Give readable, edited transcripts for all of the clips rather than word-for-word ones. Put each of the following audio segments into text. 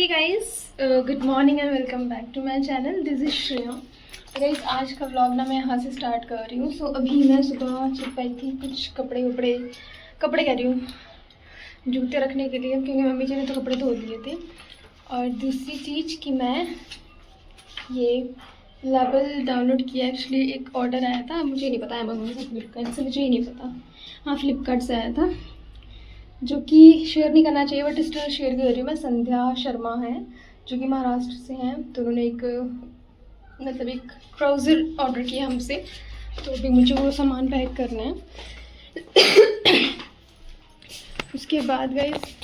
Hey guys, good morning and welcome back to my channel. This is Shreya. Guys, आज का vlog ना मैं यहाँ से स्टार्ट कर रही हूँ। सो अभी मैं सुबह छत पाई थी कुछ कपड़े कह रही हूँ, जूते रखने के लिए, क्योंकि मम्मी जी ने तो कपड़े धो दिए थे। और दूसरी चीज़ कि मैं ये लेवल डाउनलोड किया। एक्चुअली एक ऑर्डर आया था, मुझे नहीं पता अमेज़न से फ्लिपकार्ट से, मुझे ही नहीं पता। हाँ, फ्लिपकार्ट से आया था, जो कि शेयर नहीं करना चाहिए बट स्टिल शेयर कर रही हूँ मैं। संध्या शर्मा है जो कि महाराष्ट्र से हैं, तो उन्होंने एक ट्राउज़र ऑर्डर किया हमसे। तो अभी मुझे वो सामान पैक करना है। उसके बाद गाइस,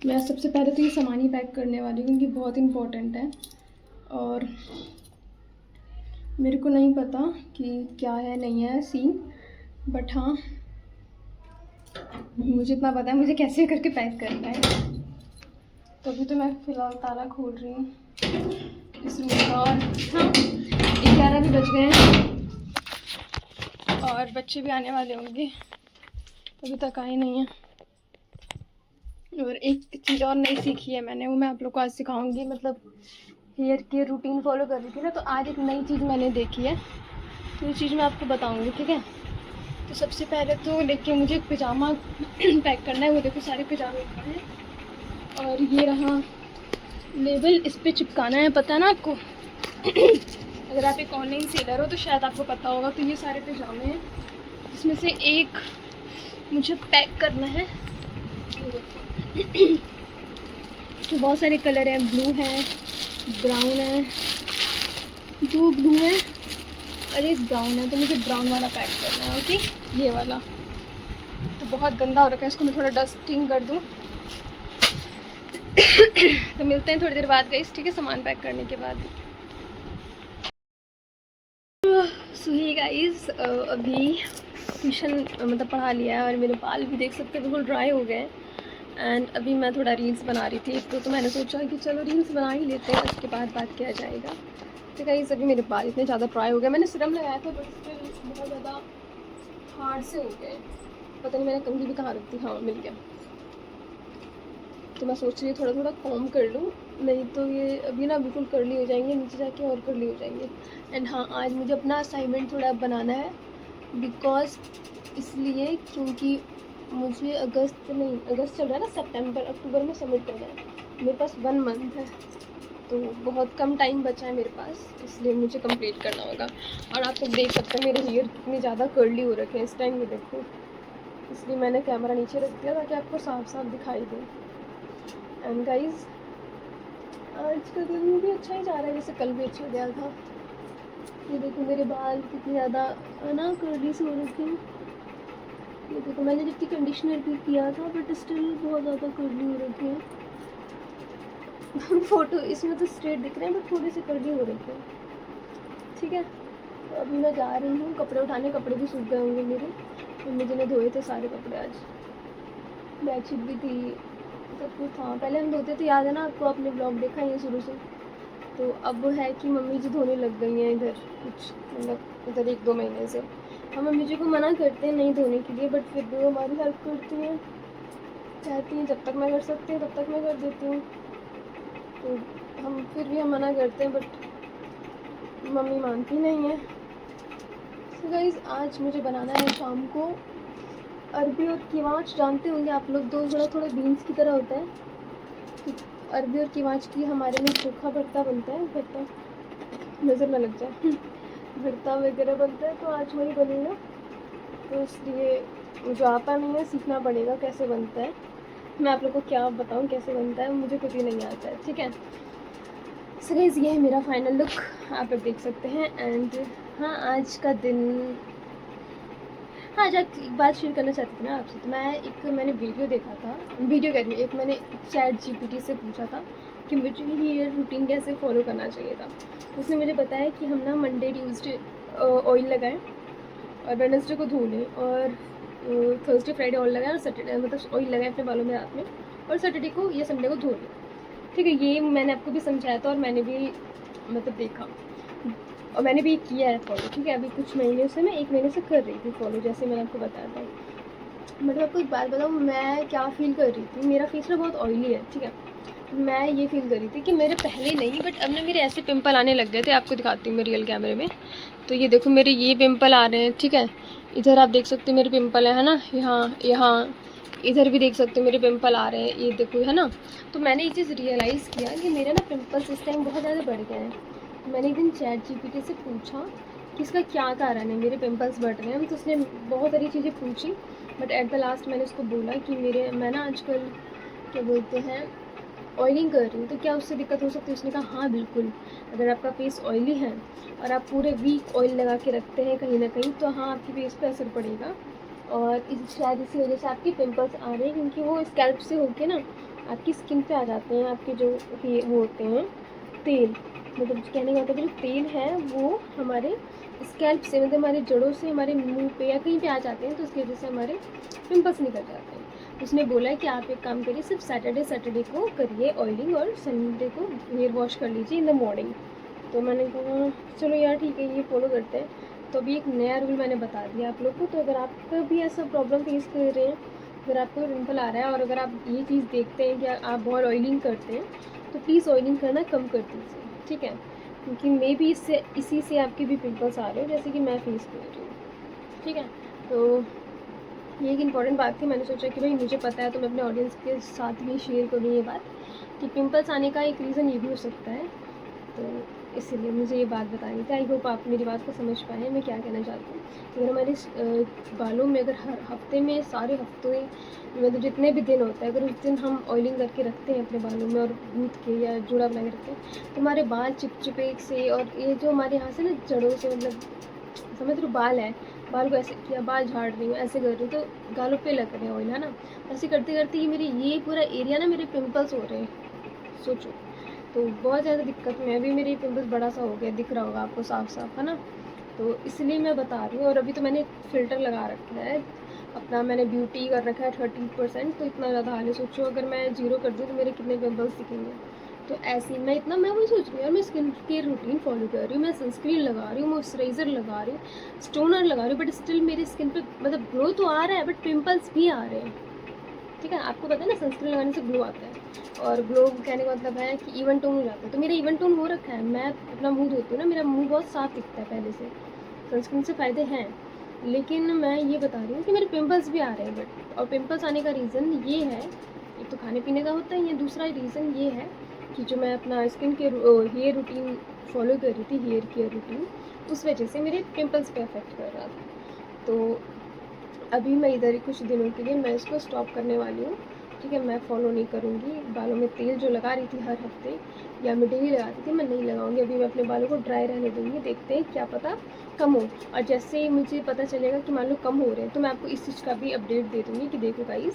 मैं सबसे पहले तो ये सामान ही पैक करने वाली हूँ क्योंकि बहुत इम्पोर्टेंट है। और मेरे को नहीं पता कि क्या है नहीं है सीन, बट हाँ मुझे इतना पता है मुझे कैसे करके पैक करना है। तो अभी तो मैं फ़िलहाल ताला खोल रही हूँ इस रूम का। और हाँ, 11 भी बज गए हैं और बच्चे भी आने वाले होंगे, अभी तक आए नहीं हैं। और एक चीज़ और नई सीखी है मैंने, वो मैं आप लोग को आज सिखाऊंगी। मतलब हेयर केयर रूटीन फॉलो कर रही थी ना, तो आज एक नई चीज़ मैंने देखी है, तो ये चीज़ मैं आपको बताऊँगी, ठीक है। तो सबसे पहले तो देखिए, मुझे एक पिजामा पैक करना है। वो देखो सारे पिजामे हैं, और ये रहा लेबल, इस पे चिपकाना है, पता है ना आपको। अगर आप एक ऑनलाइन सेलर हो तो शायद आपको पता होगा। तो ये सारे पिजामे हैं, जिसमें से एक मुझे पैक करना है। तो बहुत सारे कलर हैं, ब्लू है, ब्राउन है, 2 ब्लू है और एक ब्राउन है। तो मुझे ब्राउन वाला पैक करना है, ओके, ये वाला। तो बहुत गंदा हो रखा है, इसको मैं थोड़ा डस्टिंग कर दूँ। तो मिलते हैं थोड़ी देर बाद गाइस, ठीक है, सामान पैक करने के बाद। सो ही गाइस, अभी ट्यूशन मतलब पढ़ा लिया है और मेरे बाल भी देख सकते हैं बिल्कुल ड्राई हो गए। एंड अभी मैं थोड़ा रील्स बना रही थी, तो मैंने सोचा कि चलो रील्स बना ही लेते हैं, उसके बाद बात किया जाएगा। तो गाइस, अभी मेरे बाल इतने ज़्यादा ड्राई हो गए। मैंने सिरम लगाया था बट स्टिल बहुत ज़्यादा हार्ड से हो गए। पता नहीं मैंने कंघी भी कहाँ रख दी, हाँ मिल गया। तो मैं सोच रही हूँ थोड़ा थोड़ा कॉम कर लूँ, नहीं तो ये अभी ना बिल्कुल कर्ली हो जाएंगे, नीचे जाके और कर्ली हो जाएंगे। एंड हाँ, आज मुझे अपना असाइनमेंट थोड़ा बनाना है, बिकॉज इसलिए क्योंकि मुझे अगस्त चल रहा है ना, सितंबर अक्टूबर में सबमिट करना है। मेरे पास 1 मंथ है, तो बहुत कम टाइम बचा है मेरे पास, इसलिए मुझे कंप्लीट करना होगा। और आप लोग देख सकते हैं मेरे हेयर कितने ज़्यादा कर्ली हो रखे हैं इस टाइम, ये देखो। इसलिए मैंने कैमरा नीचे रख दिया ताकि आपको साफ साफ दिखाई दे। एंड गाइज, आज का दिन भी अच्छा ही जा रहा है, जैसे कल भी अच्छा गया था। ये देखो मेरे बाल कितने ज़्यादा है ना कर्ली से हो रखे हैं। ये देखो, मैंने जबकि कंडीशनर भी किया था बट स्टिल बहुत ज़्यादा कर्ली हो रखे हैं। फोटो इसमें तो स्ट्रेट दिख रहे हैं बट थोड़े से कर्ली हो रखे हैं, ठीक है। तो अभी मैं जा रही हूँ कपड़े उठाने। कपड़े भी सूख गए होंगे मेरे, मम्मी जी ने धोए थे सारे कपड़े आज। बेडशीट भी थी, सब कुछ था। पहले हम धोते थे, याद है ना आपको, आपने ब्लॉग देखा है शुरू से। तो अब है कि मम्मी जी धोने लग गई हैं इधर, कुछ मतलब इधर 1-2 महीने से। हम मम्मी जी को मना करते हैं नहीं धोने के लिए, बट फिर भी वो हमारी हेल्प करती हैं, चाहती हैं जब तक मैं कर सकती हूँ तब तक मैं कर देती हूँ। तो हम फिर भी हम मना करते हैं, बट मम्मी मानती नहीं है। तो गाइस, आज मुझे बनाना है शाम को अरबी और कीवाच। जानते होंगे आप लोग, दो थोड़ा थोड़ा बीन्स की तरह होता है। अरबी और कीवाच की हमारे में सूखा भरता बनता है, भरता नज़र न लग जाए भरता वगैरह बनता है, तो आज वही बनेगा। तो इसलिए मुझे आता नहीं है, सीखना पड़ेगा कैसे बनता है। मैं आप लोग को क्या बताऊँ कैसे बनता है, मुझे कुछ भी नहीं आता है, ठीक है। सो गाइस, ये है मेरा फाइनल लुक, आप लोग देख सकते हैं। एंड हाँ, आज का दिन, हाँ आज एक बात शेयर करना चाहती थी ना आपसे। तो मैंने वीडियो देखा था, वीडियो कह रही हूँ, एक मैंने चैट जीपीटी से पूछा था कि मुझे हेयर रूटीन कैसे फॉलो करना चाहिए था। उसने मुझे बताया कि हम ना मंडे ट्यूसडे ऑयल लगाएं और वेडनेसडे को धो लें, और थर्सडे फ्राइडे ऑयल लगाएं, और सैटरडे मतलब ऑयल लगाएं अपने बालों में रात में, और सैटरडे को या संडे को धो लें, ठीक है। ये मैंने आपको भी समझाया था और मैंने भी मतलब देखा और मैंने भी किया है फॉलो, ठीक है। अभी कुछ महीने से, मैं 1 महीने से कर रही थी फॉलो, जैसे मैंने आपको बताया था। मतलब आपको एक बात बताऊँ, मैं क्या फ़ील कर रही थी, मेरा फेस ना बहुत ऑयली है, ठीक है। मैं ये फील कर रही थी कि मेरे पहले नहीं, बट अब ना मेरे ऐसे पिंपल आने लग गए थे। आपको दिखाती हूँ मैं रियल कैमरे में। तो ये देखो मेरे ये पिंपल आ रहे हैं, ठीक है। इधर आप देख सकते हो मेरे पिंपल है ना, यहाँ यहाँ इधर भी देख सकते हो मेरे पिंपल आ रहे हैं, ये देखो है ना। तो मैंने ये चीज़ रियलाइज़ किया कि मेरे ना पिंपल्स इस टाइम बहुत ज़्यादा बढ़ गए हैं। मैंने एक दिन ChatGPT से पूछा कि इसका क्या कारण है, मेरे पिंपल्स बढ़ रहे हैं। तो उसने बहुत सारी चीज़ें पूछी, बट एट द लास्ट मैंने उसको बोला कि मैं ना आजकल क्या बोलते हैं ऑयलिंग कर रही हूँ, तो क्या उससे दिक्कत हो सकती है। उसने कहा हाँ बिल्कुल, अगर आपका फेस ऑयली है और आप पूरे वीक ऑयल लगा के रखते हैं कहीं ना कहीं, तो हाँ आपकी फेस पे असर पड़ेगा। और शायद इसी वजह से आपके पिंपल्स आ रहे हैं, क्योंकि वो स्कैल्प से होके ना आपकी स्किन पे आ जाते हैं। आपके जो वो होते हैं तेल, मतलब कहने का मतलब जो तेल है वो हमारे स्कैल्प से, मतलब हमारे जड़ों से हमारे मुंह पे या कहीं पे आ जाते हैं, तो उसकी वजह से हमारे पिंपल्स निकल जाते हैं। उसने बोला है कि आप एक काम करिए, सिर्फ सैटरडे को करिए ऑयलिंग और संडे को हेयर वॉश कर लीजिए इन द मॉर्निंग। तो मैंने कहा चलो यार ठीक है, ये फॉलो करते हैं। तो अभी एक नया रूल मैंने बता दिया आप लोग को। तो अगर आपका भी ऐसा प्रॉब्लम फेस कर रहे हैं, अगर आपको पिंपल आ रहा है और अगर आप ये चीज़ देखते हैं कि आप बहुत ऑयलिंग करते हैं, तो प्लीज़ ऑयलिंग करना कम कर दीजिए, ठीक है। क्योंकि मे बी इसी से आपके भी पिंपल्स आ रहे हो, जैसे कि मैं फेस कर रही हूँ, ठीक है। तो ये एक इम्पॉर्टेंट बात थी, मैंने सोचा कि भाई मुझे पता है तो मैं अपने ऑडियंस के साथ भी शेयर करूँ ये बात, कि पिंपल्स आने का एक रीज़न ये भी हो सकता है। तो इसलिए मुझे ये बात बतानी थी। आई होप आप मेरी बात को समझ पाए मैं क्या कहना चाहती हूँ। अगर हमारे बालों में अगर हर हफ्ते में सारे हफ्तों मतलब जितने भी दिन होता है, अगर उस दिन हम ऑयलिंग करके रखते हैं अपने बालों में और गूँथ के या जूड़ा बना के रखते हैं, तो हमारे बाल चिपचिपे से, और ये जो हमारे यहाँ से ना जड़ों से, मतलब समझ लो बाल है, बाल को ऐसे किया, बाल झाड़ रही हूँ, ऐसे कर रही हूँ, तो गालों पे लग रहे हैं ऑयल, है ना। ऐसे करते करते ये मेरे ये पूरा एरिया ना मेरे पिंपल्स हो रहे हैं, सोचो। तो बहुत ज़्यादा दिक्कत में अभी मेरे पिंपल्स बड़ा सा हो गया, दिख रहा होगा आपको साफ साफ, है ना। तो इसलिए मैं बता रही हूँ। और अभी तो मैंने फ़िल्टर लगा रखा है अपना, मैंने ब्यूटी कर रखा है 30%। तो इतना ज़्यादा हाल है, सोचो अगर मैं 0 कर दूँ तो मेरे कितने पिंपल्स दिखेंगे। तो ऐसे ही मैं वही सोच रही हूँ यार, मैं स्किन केयर रूटीन फॉलो कर रही हूँ, मैं सनस्क्रीन लगा रही हूँ, मॉइस्चराइज़र लगा रही हूँ, स्टोनर लगा रही हूँ, बट स्टिल मेरी स्किन पे मतलब ग्लो तो आ रहा है, बट पिंपल्स भी आ रहे हैं, ठीक है। आपको पता है ना संस्क्रीन लगाने से ग्लो आता है, और ग्लो कहने का मतलब है कि इवन टोन हो जाता है। तो मेरा इवन टोन हो रखा है, मैं अपना मुँह धोती हूँ ना, मेरा मुँह बहुत साफ दिखता है पहले से। सनस्क्रीन से फ़ायदे हैं, लेकिन मैं ये बता रही हूँ कि मेरे पिंपल्स भी आ रहे हैं। बट और पिंपल्स आने का रीज़न ये है, एक तो खाने पीने का होता है, या दूसरा रीज़न ये है कि जो मैं अपना स्किन के हेयर रूटीन फॉलो कर रही थी, हेयर केयर रूटीन, उस वजह से मेरे पिंपल्स पे अफेक्ट कर रहा था। तो अभी मैं इधर ही कुछ दिनों के लिए मैं इसको स्टॉप करने वाली हूँ, ठीक है। मैं फ़ॉलो नहीं करूँगी, बालों में तेल जो लगा रही थी हर हफ्ते या मैं डेली लगाती थी, मैं नहीं लगाऊंगी। अभी मैं अपने बालों को ड्राई रहने दूँगी, देखते हैं क्या पता कम हो। और जैसे ही मुझे पता चलेगा कि मान लो कम हो रहे हैं, तो मैं आपको इस चीज़ का भी अपडेट दे दूँगी कि देखो गाइस,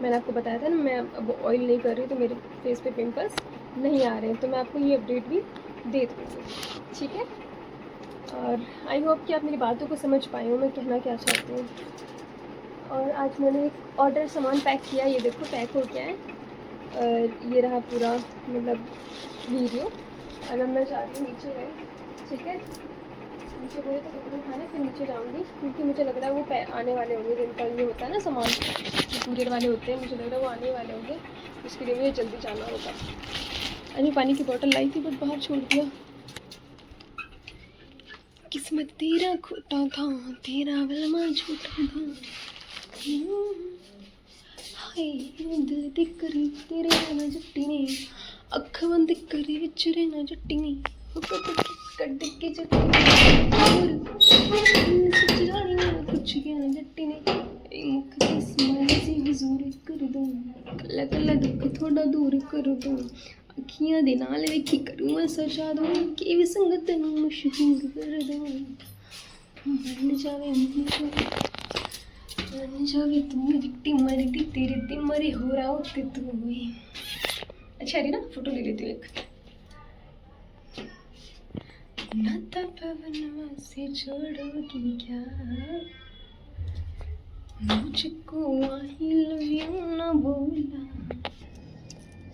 मैंने आपको बताया था ना मैं अब ऑयल नहीं कर रही, तो मेरे फेस पे पिंपल्स नहीं आ रहे हैं। तो मैं आपको ये अपडेट भी दे दूँगी, ठीक है। और आई होप कि आप मेरी बातों को समझ पाए हो मैं कहना क्या चाहती हूँ। और आज मैंने एक ऑर्डर सामान पैक किया, ये देखो पैक हो गया है। और ये रहा पूरा मतलब वीडियो। अगर मैं चाहती हूँ नीचे गए, ठीक है, नीचे गए तो कपड़े उठाने फिर नीचे जाऊँगी, क्योंकि मुझे लग रहा है वो आने वाले होंगे, जिनका ये होता है ना सामान, जो कूरियर वाले होते हैं, मुझे लग रहा है वो आने वाले होंगे, उसके लिए मुझे जल्दी जाना होगा। अभी पानी की बोतल लाई थी बट बाहर छोड़ दिया। किस्मत तेरा खोटा था, तेरा बलमा झूठा था, हाय दिल दी करी तेरे ना जट्टी ने, अख बंद करी विच रहना जट्टी ने, कट के जट्टी सच जानी ना कुछ क्या ना जट्टी ने, मुख की स्माइल सी हुजूर कर दूं, कल्ला कल्ला दुख थोड़ा दूर कर दूं, अखियां दे नाल वेखी करूं ऐसा जादू कि भी संगत नूं मशहूर कर दूं, बन जावे तुम दिखती मरती तेरे ते मरे हो रहा होते तुम्हें। अच्छा है ना, फोटो ले लेती हूँ एक। नाता पवन से छोड़ोगी क्या, मुझको आई लव यू ना बोला।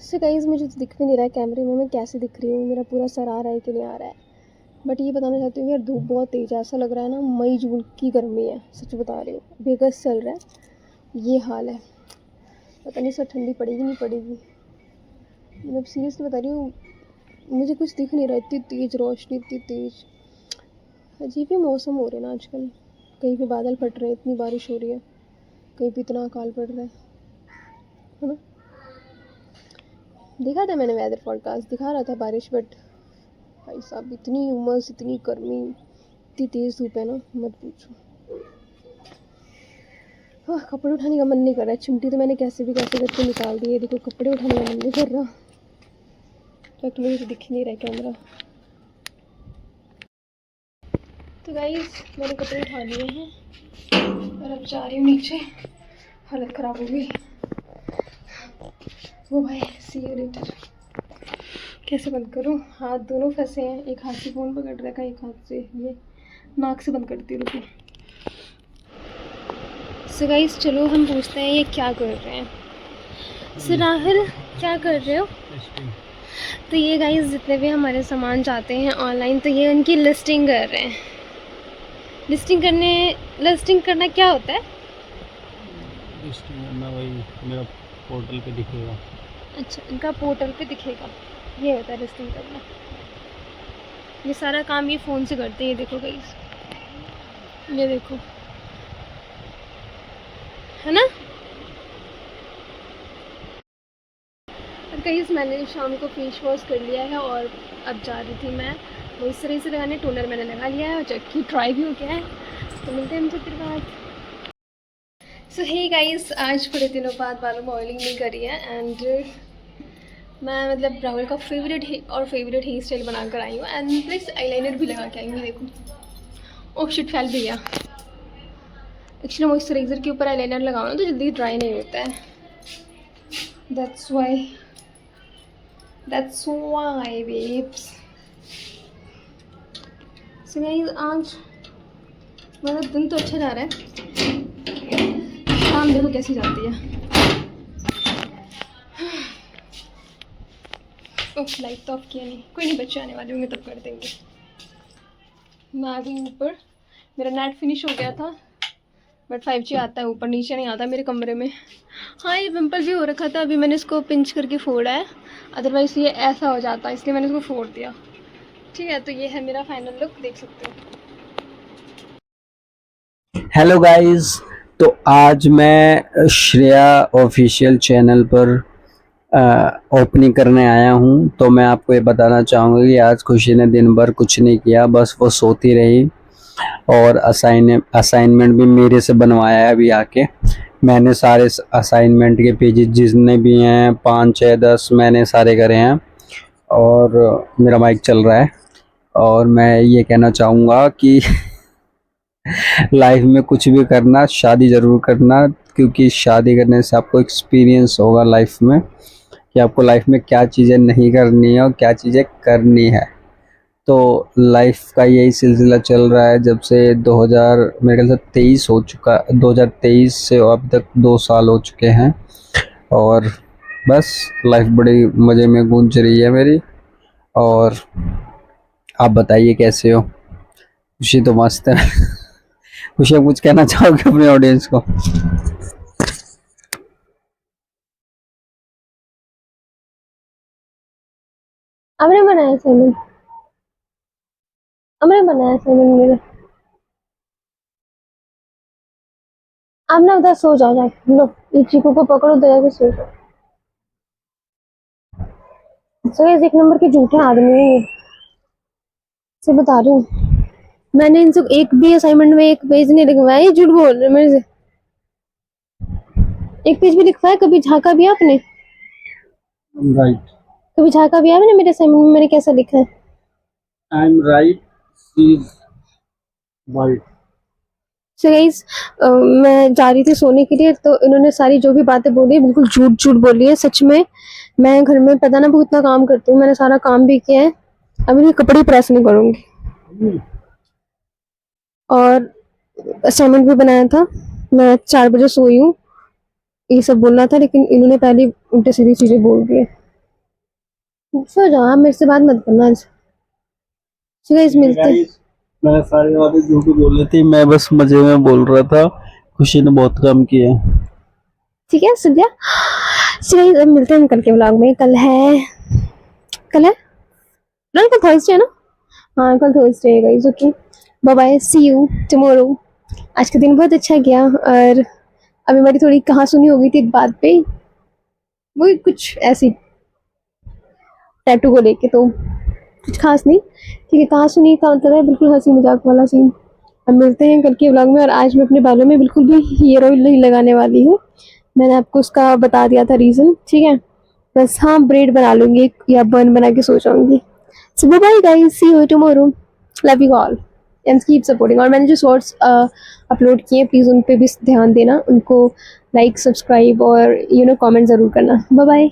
सो गाइस, मुझे तो दिख भी नहीं रहा है कैमरे में मैं कैसे दिख रही हूँ, मेरा पूरा सर आ रहा है कि नहीं आ रहा है। बट ये बताना चाहती हूँ यार, धूप बहुत तेज़ है, ऐसा लग रहा है ना मई जून की गर्मी है, सच बता रही हूँ। बेगस चल रहा है, ये हाल है। पता नहीं सर ठंडी पड़ेगी नहीं पड़ेगी। मतलब सीरियसली बता रही हूँ, मुझे कुछ दिख नहीं रहा, इतनी तेज रोशनी, इतनी तेज। अजीब ही मौसम हो रहे हैं ना आजकल, कहीं पे बादल फट रहे हैं, इतनी बारिश हो रही है, कहीं पे इतना अकाल पड़ रहा है ना। देखा था मैंने वेदर फोरकास्ट, दिखा रहा था बारिश, बट भाई साहब इतनी उमस, इतनी गर्मी, इतनी तेज़ धूप है ना, मत पूछो। हाँ, कपड़े उठाने का मन नहीं कर रहा है। चिमटी तो मैंने कैसे भी कैसे करके निकाल दी है, देखो कपड़े उठाने का मन नहीं कर रहा। तो मुझे तो दिख नहीं रहा कैमरा। तो गाइस मैंने कपड़े उठा लिए हैं और अब जा रही हूँ नीचे। हालत ख़राब हो गई। वो भाई सी यू लेटर। कैसे बंद करूँ? हाथ दोनों फंसे हैं, एक हाथ से फ़ोन पकड़ रखा है, एक हाथ से ये नाक से बंद करती हूँ। रुको। सो गाइस चलो हम पूछते हैं ये क्या कर रहे हैं। सो राहुल क्या कर रहे हो? तो ये गाइस जितने भी हमारे सामान जाते हैं ऑनलाइन, तो ये उनकी लिस्टिंग कर रहे हैं। लिस्टिंग करना क्या होता है? लिस्टिंग करना वही मेरा पोर्टल पे दिखेगा। अच्छा, इनका पोर्टल पे दिखेगा, ये होता है लिस्टिंग करना। ये सारा काम ये फ़ोन से करते हैं। ये देखो गाइस, ये देखो, है ना। और गाइस मैंने शाम को फेस वॉश कर लिया है और अब जा रही थी मैं मॉइस्चराइज़र लगाने। टोनर मैंने लगा लिया है और जबकि ट्राई भी हो गया है। तो मिलते हैं हमसे फिर बाद। सो हे गाइस, आज पूरे दिनों बाद बालों में ऑयलिंग नहीं करी है एंड मैं मतलब राहुल का फेवरेट हेयर स्टाइल बना कर आई हूँ एंड प्लस आईलाइनर भी लगा के आई हूँ। देखो, ओह शिट, फैल गया। एक्चुअली मॉइस्चराइज़र के ऊपर आईलाइनर लगाओ ना तो जल्दी ड्राई नहीं होता है। That's why babes. So guys आज मेरा दिन तो अच्छा जा रहा है, शाम देखो कैसी जाती है। ओह लाइट तो ऑफ किया नहीं, कोई नहीं, बच्चे आने वाले होंगे तब कर देंगे। मैं आ गई ऊपर, मेरा नेट फिनिश हो गया था बट 5G आता है ऊपर, नीचे नहीं आता मेरे कमरे में। हाँ, ये पिंपल भी हो रखा था, अभी मैंने इसको पिंच करके फोड़ा है, अदरवाइज़ ये ऐसा हो जाता, इसलिए मैंने इसको फोड़ दिया। ठीक है, तो ये है मेरा फाइनल लुक, देख सकते हो। हेलो गाइस, तो आज मैं श्रेया ऑफिशियल चैनल पर ओपनिंग करने आया हूं। तो मैं आपको ये बताना चाहूँगा कि आज खुशी ने दिन भर कुछ नहीं किया, बस वो सोती रही और असाइनमेंट भी मेरे से बनवाया है। अभी आके मैंने सारे असाइनमेंट के पेजेस जितने भी हैं 5 6 10 मैंने सारे करे हैं। और मेरा माइक चल रहा है और मैं ये कहना चाहूँगा कि लाइफ में कुछ भी करना, शादी ज़रूर करना, क्योंकि शादी करने से आपको एक्सपीरियंस होगा लाइफ में कि आपको लाइफ में क्या चीज़ें नहीं करनी है और क्या चीज़ें करनी है। तो लाइफ का यही सिलसिला चल रहा है जब से 2000 मेरे ख्याल से 23 हो चुका, 2023 से अब तक 2 साल हो चुके हैं और बस लाइफ बड़ी मज़े में गूंज रही है मेरी। और आप बताइए कैसे हो? खुशी तो मस्त है। खुशी, आप कुछ कहना चाहोगे अपने ऑडियंस को? हमने बनाया असाइनमेंट, हमने बनाया असाइनमेंट मेरा। आप ना उधर सो जाओ जाके, लो ये चीकू को पकड़ो, तो जाके सो जाओ। सो गाइस, एक नंबर के झूठे आदमी है ये, से बता रही हूँ। मैंने इनसे एक भी असाइनमेंट में एक पेज नहीं लिखवाया, ये झूठ बोल रहे मेरे से। एक पेज भी लिखवाया? कभी झांका भी आपने? राइट, कभी झांका भी आपने मेरे असाइनमेंट में मैंने कैसा लिखा है? I am right, she is white. So guys, मैं जा रही थी सोने के लिए, तो इन्होंने सारी जो भी बातें बोली बिल्कुल झूठ झूठ बोली है। सच में मैं घर में पता ना बहुत इतना काम करती हूँ, मैंने सारा काम भी किया है, अभी मैं कपड़े प्रेस नहीं करूँगी। और असाइनमेंट भी बनाया था, मैं 4 बजे सोई हूँ, ये सब बोलना था लेकिन इन्होंने पहले उल्टे सीधी चीज़ें बोल दी है। सो जाओ, आप मेरे से बात मत करना आज। गाइस मिलते हैं। मैंने सारी बातें झूठी बोली थी, मैं बस मजे में बोल रहा था। खुशी ने बहुत काम किया। ठीक है, सुन लिया। चलिए अब मिलते हैं हम कल के व्लॉग में। कल है कल थर्सडे है ना? हाँ कल थर्सडे है guys. Okay bye bye, see you tomorrow. आज का दिन बहुत अच्छा गया और अभी मेरी थोड़ी कहाँ सुनी हो गई थी एक बात पे, वो कुछ ऐसी टैटू को लेके, तो कुछ खास नहीं। ठीक है, कहाँ सुनी का मतलब है बिल्कुल हंसी मजाक वाला सीन। अब मिलते हैं कल के व्लॉग में। और आज मैं अपने बालों में बिल्कुल भी हेयर ऑयल नहीं लगाने वाली हूँ, मैंने आपको उसका बता दिया था रीज़न। ठीक है, बस हाँ ब्रेड बना लूँगी एक, या बन बना के सो जाऊँगी। So bye bye guys, see you tomorrow, love you all and keep supporting. और मैंने जो शॉर्ट्स अपलोड किए प्लीज़ उन पे भी ध्यान देना, उनको लाइक सब्सक्राइब और कमेंट ज़रूर करना। Bye bye.